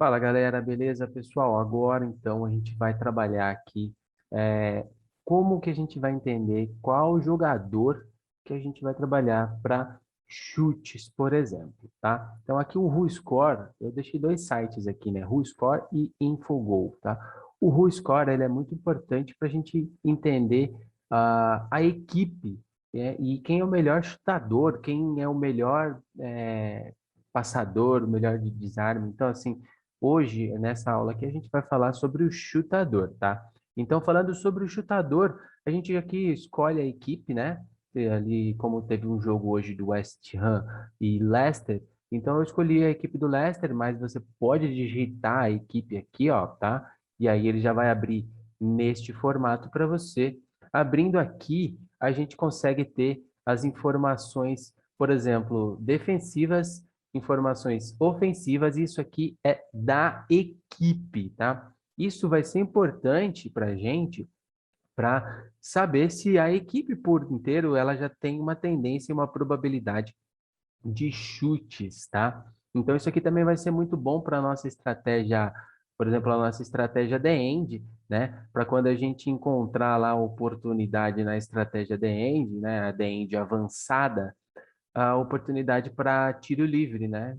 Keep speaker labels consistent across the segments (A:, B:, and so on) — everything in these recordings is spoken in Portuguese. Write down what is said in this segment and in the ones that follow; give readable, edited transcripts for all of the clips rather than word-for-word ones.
A: Fala galera, beleza? Pessoal, agora então a gente vai trabalhar aqui é, como que a gente vai entender qual jogador que a gente vai trabalhar para chutes, por exemplo, tá? Então aqui o WhoScore, eu deixei dois sites aqui, né? WhoScore e Infogol, tá? O WhoScore, ele é muito importante para a gente entender a equipe, e quem é o melhor chutador, quem é o melhor passador, o melhor de desarme. Então, assim, hoje, nessa aula aqui, a gente vai falar sobre o chutador, tá? Então, falando sobre o chutador, a gente aqui escolhe a equipe, né? Ali, como teve um jogo hoje do West Ham e Leicester, então eu escolhi a equipe do Leicester, mas você pode digitar a equipe aqui, ó, tá? E aí ele já vai abrir neste formato para você. Abrindo aqui, a gente consegue ter as informações, por exemplo, defensivas, informações ofensivas, isso aqui é da equipe, tá? Isso vai ser importante para a gente para saber se a equipe por inteiro ela já tem uma tendência e uma probabilidade de chutes, tá? Então isso aqui também vai ser muito bom para a nossa estratégia, por exemplo, a nossa estratégia The End, né? Para quando a gente encontrar lá a oportunidade na estratégia The End, né? A The End avançada, a oportunidade para tiro livre, né?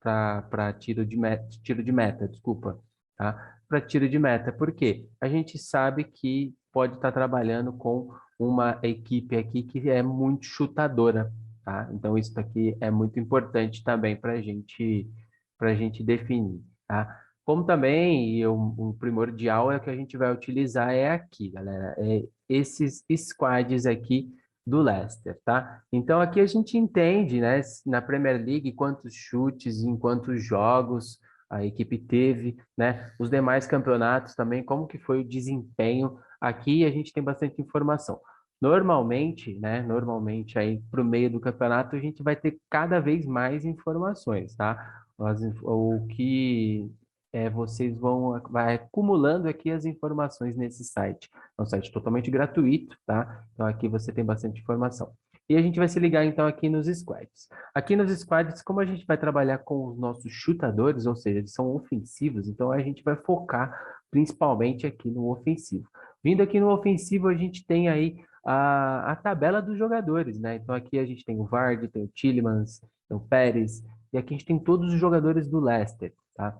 A: Para tiro de meta, desculpa, tá? Para tiro de meta. Por quê? A gente sabe que pode estar trabalhando com uma equipe aqui que é muito chutadora, tá? Então isso aqui é muito importante também para gente definir, tá? Como também o primordial é que a gente vai utilizar é aqui, galera, é esses squads aqui do Leicester, tá? Então aqui a gente entende, né, na Premier League quantos chutes, em quantos jogos a equipe teve, né? Os demais campeonatos também, como que foi o desempenho. Aqui a gente tem bastante informação. Normalmente, né, normalmente aí para o meio do campeonato a gente vai ter cada vez mais informações, tá? O que vocês vai acumulando aqui as informações nesse site. É um site totalmente gratuito, tá? Então aqui você tem bastante informação. E a gente vai se ligar então aqui nos squads. Aqui nos squads, como a gente vai trabalhar com os nossos chutadores, ou seja, eles são ofensivos, então a gente vai focar principalmente aqui no ofensivo. Vindo aqui no ofensivo, a gente tem aí a tabela dos jogadores, né? Então aqui a gente tem o Vardy, tem o Tielemans, tem o Pérez, e aqui a gente tem todos os jogadores do Leicester, tá?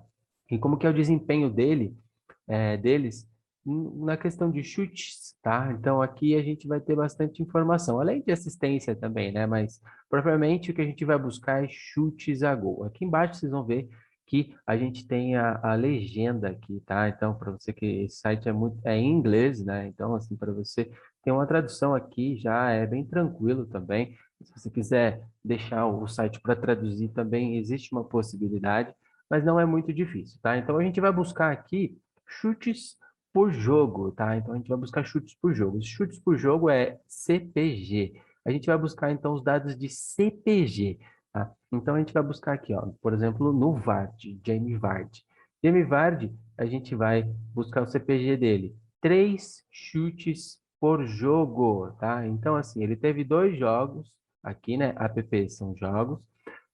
A: E como que é o desempenho deles na questão de chutes, tá? Então aqui a gente vai ter bastante informação, além de assistência também, né? Mas propriamente o que a gente vai buscar é chutes a gol. Aqui embaixo vocês vão ver que a gente tem a legenda aqui, tá? Então, para você que esse site é em inglês, né? Então, assim, para você tem uma tradução aqui, já é bem tranquilo também. Se você quiser deixar o site para traduzir também, existe uma possibilidade, mas não é muito difícil, tá? Então, a gente vai buscar aqui chutes por jogo, tá? Então a gente vai buscar chutes por jogo. Os chutes por jogo é CPG. A gente vai buscar então os dados de CPG, tá? Então a gente vai buscar aqui, ó, por exemplo, no Vardy, Jamie Vardy. Jamie Vardy, a gente vai buscar o CPG dele, 3 chutes por jogo, tá? Então assim, ele teve 2 jogos aqui, né? APP são jogos,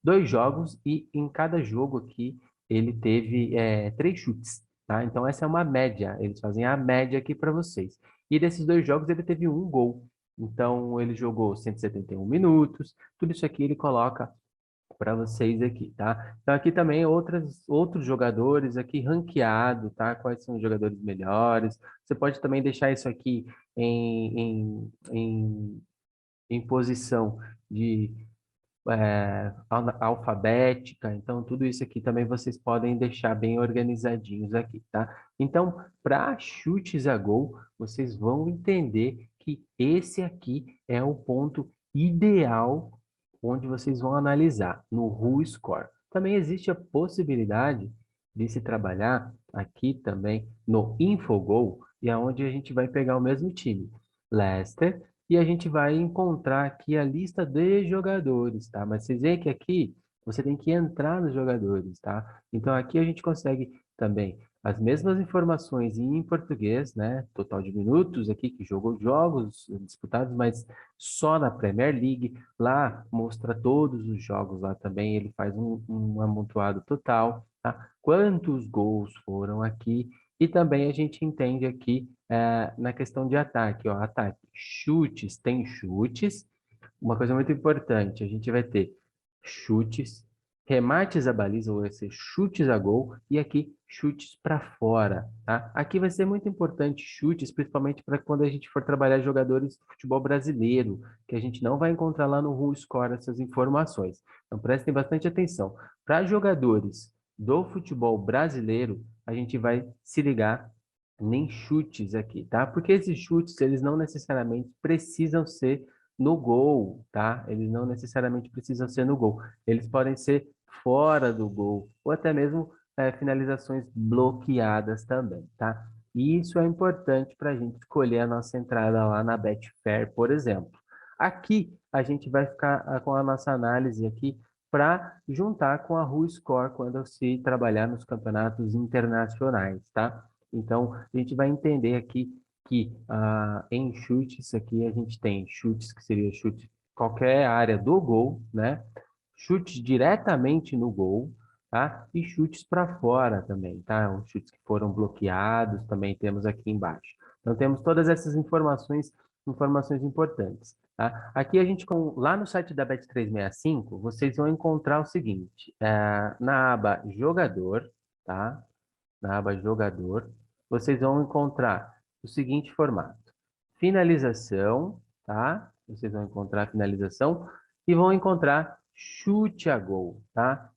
A: 2 jogos e em cada jogo aqui ele teve 3 chutes. Tá? Então, essa é uma média. Eles fazem a média aqui para vocês. E desses 2 jogos, ele teve um gol. Então, ele jogou 171 minutos. Tudo isso aqui ele coloca para vocês aqui, tá? Então, aqui também outros jogadores aqui ranqueado, tá? Quais são os jogadores melhores. Você pode também deixar isso aqui em posição de alfabética, então tudo isso aqui também vocês podem deixar bem organizadinhos aqui, tá? Então, para chutes a gol, vocês vão entender que esse aqui é o ponto ideal onde vocês vão analisar no WhoScore. Também existe a possibilidade de se trabalhar aqui também no Infogol, e é onde a gente vai pegar o mesmo time, Leicester, e a gente vai encontrar aqui a lista de jogadores, tá? Mas vocês veem que aqui você tem que entrar nos jogadores, tá? Então aqui a gente consegue também as mesmas informações em português, né? Total de minutos aqui que jogou jogos disputados, mas só na Premier League. Lá mostra todos os jogos lá também, ele faz um amontoado total, tá? Quantos gols foram aqui? E também a gente entende aqui na questão de ataque, ó, ataque, chutes, tem chutes. Uma coisa muito importante, a gente vai ter chutes, remates à baliza, ou vai ser chutes a gol, e aqui chutes para fora, tá? Aqui vai ser muito importante chutes, principalmente para quando a gente for trabalhar jogadores do futebol brasileiro, que a gente não vai encontrar lá no WhoScore essas informações. Então prestem bastante atenção. Para jogadores do futebol brasileiro, a gente vai se ligar nem chutes aqui, tá? Porque esses chutes, eles não necessariamente precisam ser no gol, tá? Eles não necessariamente precisam ser no gol. Eles podem ser fora do gol, ou até mesmo finalizações bloqueadas também, tá? E isso é importante para a gente escolher a nossa entrada lá na Betfair, por exemplo. Aqui a gente vai ficar com a nossa análise aqui para juntar com a WhoScore quando se trabalhar nos campeonatos internacionais, tá? Então, a gente vai entender aqui que em chutes aqui a gente tem chutes que seria chute qualquer área do gol, né? Chutes diretamente no gol, tá? E chutes para fora também, tá? Os chutes que foram bloqueados também temos aqui embaixo. Então temos todas essas informações importantes, tá? Aqui a gente, lá no site da Bet365, vocês vão encontrar o seguinte, na aba jogador, tá? Na aba jogador, vocês vão encontrar o seguinte formato: finalização, tá? Vocês vão encontrar finalização e vão encontrar chute a gol, tá?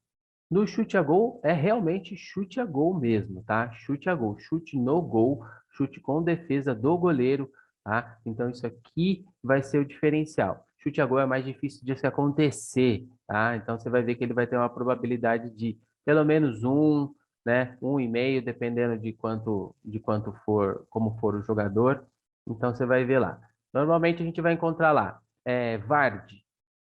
A: No chute a gol, é realmente chute a gol mesmo, tá? Chute a gol, chute no gol, chute com defesa do goleiro, tá? Então, isso aqui vai ser o diferencial. Chute a gol é mais difícil de se acontecer, tá? Então, você vai ver que ele vai ter uma probabilidade de pelo menos um, né? 1,5, dependendo de quanto for, como for o jogador. Então, você vai ver lá. Normalmente, a gente vai encontrar lá, Vard,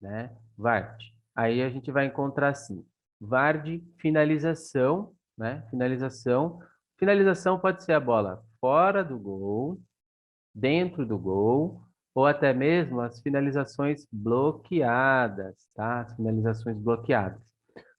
A: né? Vard. Aí a gente vai encontrar assim. VAR finalização, né? Finalização. Finalização pode ser a bola fora do gol, dentro do gol, ou até mesmo as finalizações bloqueadas, tá? As finalizações bloqueadas.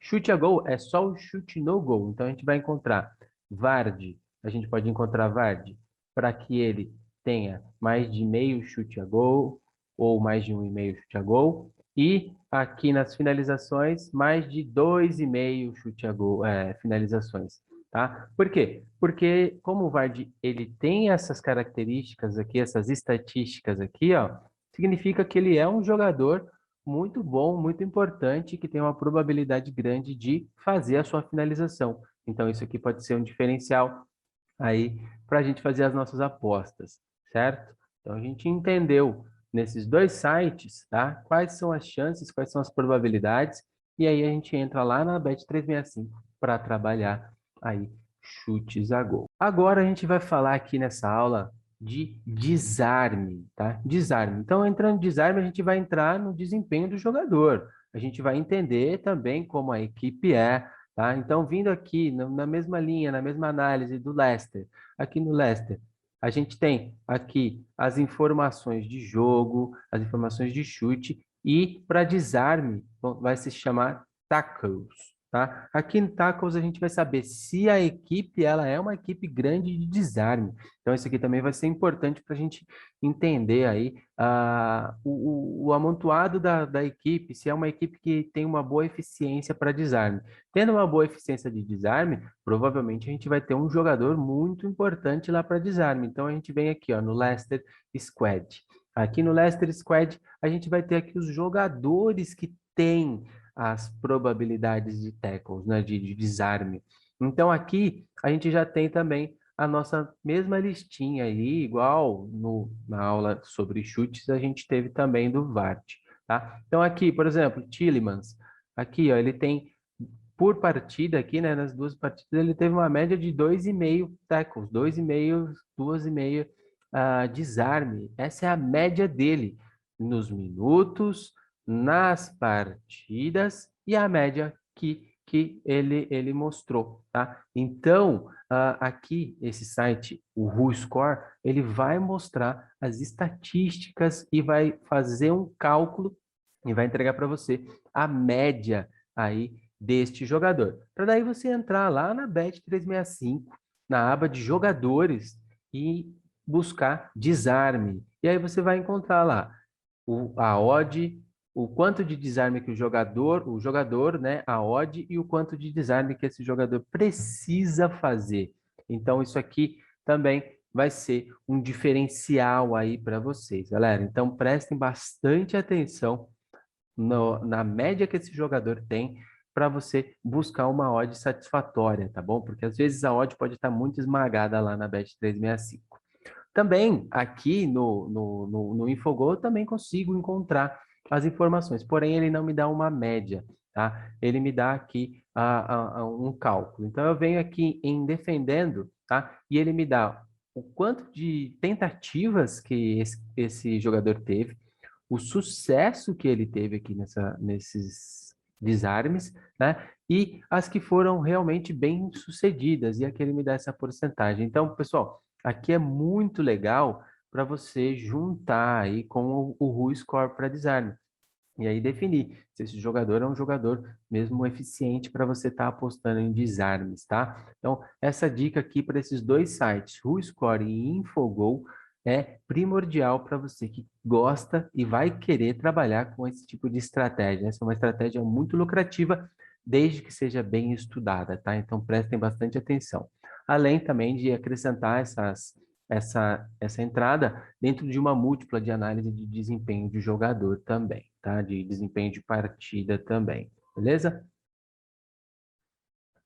A: Chute a gol é só o chute no gol. Então a gente vai encontrar Vard, a gente pode encontrar Vard para que ele tenha mais de meio chute a gol ou mais de 1,5 chute a gol. E aqui nas finalizações, mais de 2,5 chute a gol, finalizações, tá? Por quê? Porque como o Vard ele tem essas características aqui, essas estatísticas aqui, ó, significa que ele é um jogador muito bom, muito importante, que tem uma probabilidade grande de fazer a sua finalização. Então, isso aqui pode ser um diferencial aí para a gente fazer as nossas apostas, certo? Então, a gente entendeu nesses dois sites, tá? Quais são as chances, quais são as probabilidades, e aí a gente entra lá na Bet365 para trabalhar aí chutes a gol. Agora a gente vai falar aqui nessa aula de desarme, tá? Desarme. Então, entrando em desarme, a gente vai entrar no desempenho do jogador. A gente vai entender também como a equipe é, tá? Então, vindo aqui na mesma linha, na mesma análise do Leicester, aqui no Leicester, a gente tem aqui as informações de jogo, as informações de chute e para desarme vai se chamar tackles, tá? Aqui no tackles a gente vai saber se a equipe ela é uma equipe grande de desarme. Então isso aqui também vai ser importante para a gente entender aí o amontoado da equipe, se é uma equipe que tem uma boa eficiência para desarme. Tendo uma boa eficiência de desarme, provavelmente a gente vai ter um jogador muito importante lá para desarme. Então a gente vem aqui, ó, no Leicester Squad. Aqui no Leicester Squad, a gente vai ter aqui os jogadores que têm as probabilidades de tackles, né, de desarme. Então aqui a gente já tem também a nossa mesma listinha aí, igual na aula sobre chutes, a gente teve também do VART, tá? Então aqui, por exemplo, Tielemans, aqui, ó, ele tem por partida aqui, né, nas duas partidas, ele teve uma média de 2,5 tackles, 2,5, 2,5 desarme. Essa é a média dele nos minutos, nas partidas e a média que que ele mostrou, tá? Então, aqui, esse site, o WhoScore, ele vai mostrar as estatísticas e vai fazer um cálculo e vai entregar para você a média aí deste jogador. Para daí você entrar lá na Bet365, na aba de jogadores e buscar desarme. E aí você vai encontrar lá a odd, o quanto de desarme que o jogador, né, a odd e o quanto de desarme que esse jogador precisa fazer. Então isso aqui também vai ser um diferencial aí para vocês, galera. Então prestem bastante atenção na média que esse jogador tem para você buscar uma odd satisfatória, tá bom? Porque às vezes a odd pode estar muito esmagada lá na Bet365. Também aqui no Infogol eu também consigo encontrar as informações, porém ele não me dá uma média, tá? Ele me dá aqui um cálculo. Então eu venho aqui em defendendo, tá? E ele me dá o quanto de tentativas que esse jogador teve, o sucesso que ele teve aqui nesses desarmes, né? E as que foram realmente bem sucedidas, e aqui ele me dá essa porcentagem. Então, pessoal, aqui é muito legal para você juntar aí com o WhoScore para desarme. E aí definir se esse jogador é um jogador mesmo eficiente para você estar apostando em desarmes, tá? Então, essa dica aqui para esses dois sites, WhoScore e Infogol, é primordial para você que gosta e vai querer trabalhar com esse tipo de estratégia. Essa é uma estratégia muito lucrativa, desde que seja bem estudada, tá? Então, prestem bastante atenção. Além também de acrescentar essa entrada dentro de uma múltipla de análise de desempenho de jogador também, tá? De desempenho de partida também, beleza?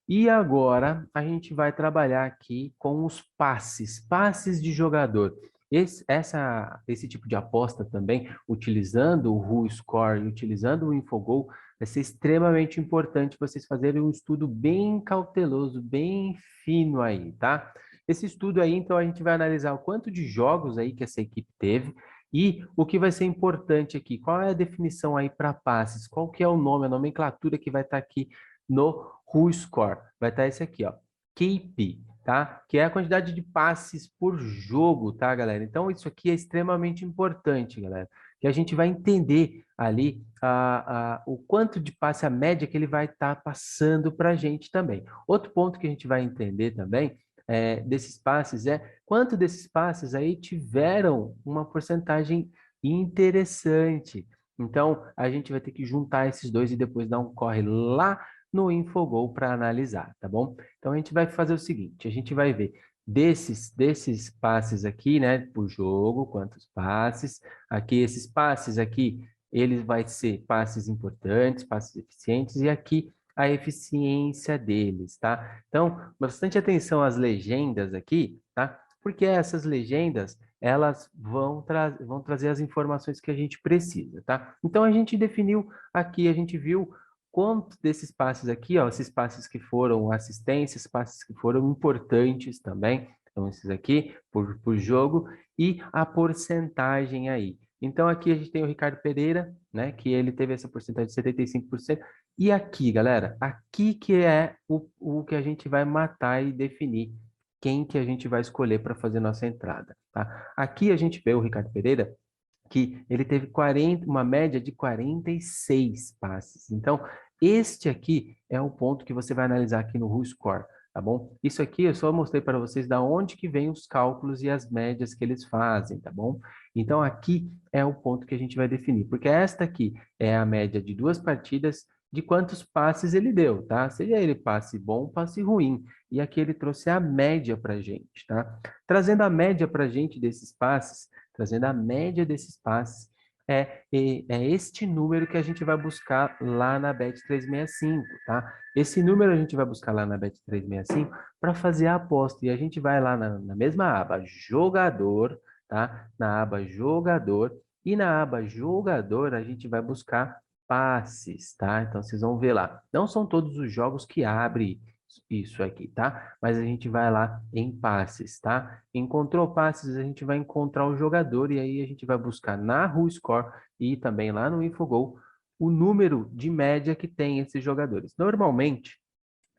A: E agora a gente vai trabalhar aqui com os passes de jogador. Esse tipo de aposta também, utilizando o WhoScore e utilizando o Infogol, vai ser extremamente importante vocês fazerem um estudo bem cauteloso, bem fino aí, tá? Esse estudo aí, então, a gente vai analisar o quanto de jogos aí que essa equipe teve e o que vai ser importante aqui, qual é a definição aí para passes, qual que é o nome, a nomenclatura que vai estar aqui no WhoScore. Vai estar esse aqui, ó, KP, tá? Que é a quantidade de passes por jogo, tá, galera? Então, isso aqui é extremamente importante, galera. Que a gente vai entender ali o quanto de passe, a média que ele vai estar passando para a gente também. Outro ponto que a gente vai entender também desses passes é quanto desses passes aí tiveram uma porcentagem interessante. Então, a gente vai ter que juntar esses dois e depois dar um corre lá no Infogol para analisar, tá bom? Então a gente vai fazer o seguinte, a gente vai ver desses passes aqui, né, por jogo, quantos passes, aqui esses passes aqui, eles vai ser passes importantes, passes eficientes, e aqui a eficiência deles, tá? Então, bastante atenção às legendas aqui, tá? Porque essas legendas, elas vão trazer as informações que a gente precisa, tá? Então, a gente definiu aqui, a gente viu quanto desses passes aqui, ó, esses passes que foram assistências, passes que foram importantes também, então esses aqui por jogo, e a porcentagem aí. Então aqui a gente tem o Ricardo Pereira, né, que ele teve essa porcentagem de 75%, e aqui, galera, aqui que é o que a gente vai matar e definir quem que a gente vai escolher para fazer nossa entrada, tá? Aqui a gente vê o Ricardo Pereira, que ele teve uma média de 46 passes. Então, este aqui é o ponto que você vai analisar aqui no WhoScore, tá bom? Isso aqui eu só mostrei para vocês da onde que vem os cálculos e as médias que eles fazem, tá bom? Então, aqui é o ponto que a gente vai definir, porque esta aqui é a média de duas partidas de quantos passes ele deu, tá? Seja ele passe bom, passe ruim. E aqui ele trouxe a média para a gente, tá? Trazendo a média para a gente desses passes, trazendo a média desses passes, é este número que a gente vai buscar lá na Bet365, tá? Esse número a gente vai buscar lá na Bet365 para fazer a aposta. E a gente vai lá na mesma aba jogador, tá? Na aba jogador. E na aba jogador a gente vai buscar passes, tá? Então vocês vão ver lá. Não são todos os jogos que abrem isso aqui, tá? Mas a gente vai lá em passes, tá? Encontrou passes, a gente vai encontrar o jogador e aí a gente vai buscar na WhoScore e também lá no Infogol o número de média que tem esses jogadores. Normalmente,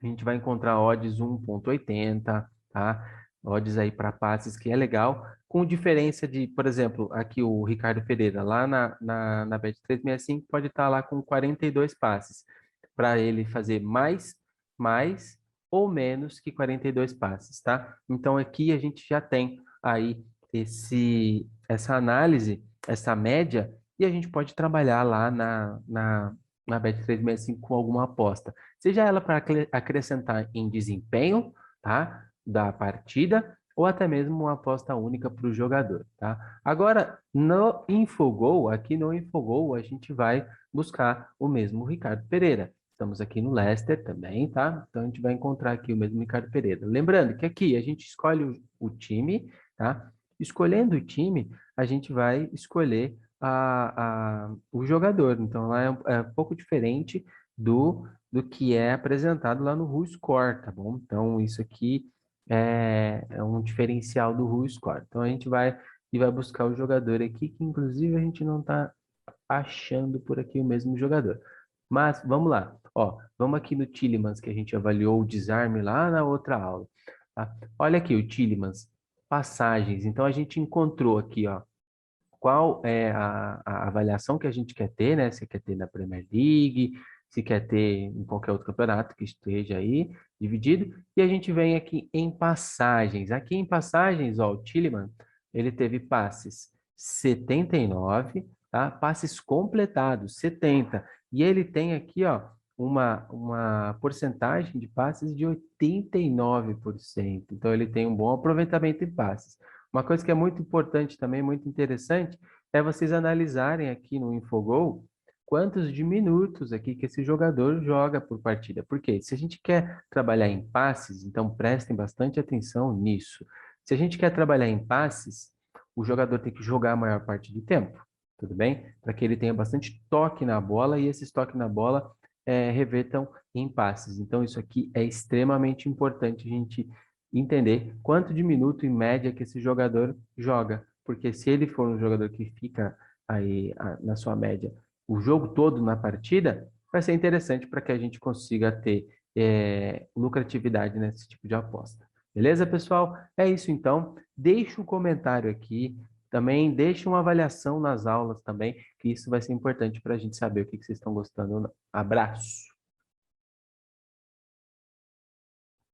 A: a gente vai encontrar odds 1,80, tá? Odds aí para passes, que é legal, com diferença de, por exemplo, aqui o Ricardo Pereira, lá na Bet365, pode estar lá com 42 passes, para ele fazer mais ou menos que 42 passes, tá? Então aqui a gente já tem aí essa análise, essa média, e a gente pode trabalhar lá na Bet365 com alguma aposta. Seja ela para acrescentar em desempenho, tá? Da partida, ou até mesmo uma aposta única para o jogador, tá? Agora, no Infogol, aqui no Infogol, a gente vai buscar o mesmo Ricardo Pereira. Estamos aqui no Leicester também, tá? Então a gente vai encontrar aqui o mesmo Ricardo Pereira. Lembrando que aqui a gente escolhe o time, tá? Escolhendo o time, a gente vai escolher o jogador. Então lá é um pouco diferente do que é apresentado lá no WhoScore, tá bom? Então isso aqui é um diferencial do WhoScore. Então a gente vai buscar o jogador aqui, que inclusive a gente não está achando por aqui o mesmo jogador. Mas vamos lá, ó, vamos aqui no Tillemans, que a gente avaliou o desarme lá na outra aula, tá? Olha aqui o Tillemans, passagens. Então a gente encontrou aqui, ó, qual é a avaliação que a gente quer ter, né? Se quer ter na Premier League, se quer ter em qualquer outro campeonato que esteja aí dividido. E a gente vem aqui em passagens. Aqui em passagens, ó, o Tielemans, ele teve passes 79, tá? Passes completados, 70. E ele tem aqui, ó, uma porcentagem de passes de 89%. Então, ele tem um bom aproveitamento em passes. Uma coisa que é muito importante também, muito interessante, é vocês analisarem aqui no Infogol quantos de minutos aqui que esse jogador joga por partida. Porque se a gente quer trabalhar em passes, então prestem bastante atenção nisso. Se a gente quer trabalhar em passes, o jogador tem que jogar a maior parte do tempo, tudo bem? Para que ele tenha bastante toque na bola e esses toques na bola revertam em passes. Então, isso aqui é extremamente importante a gente entender quanto de minuto em média que esse jogador joga, porque se ele for um jogador que fica aí na sua média o jogo todo na partida, vai ser interessante para que a gente consiga ter lucratividade nesse tipo de aposta. Beleza, pessoal? É isso então. Deixe um comentário aqui. Também deixe uma avaliação nas aulas também, que isso vai ser importante para a gente saber o que vocês estão gostando ou não. Abraço!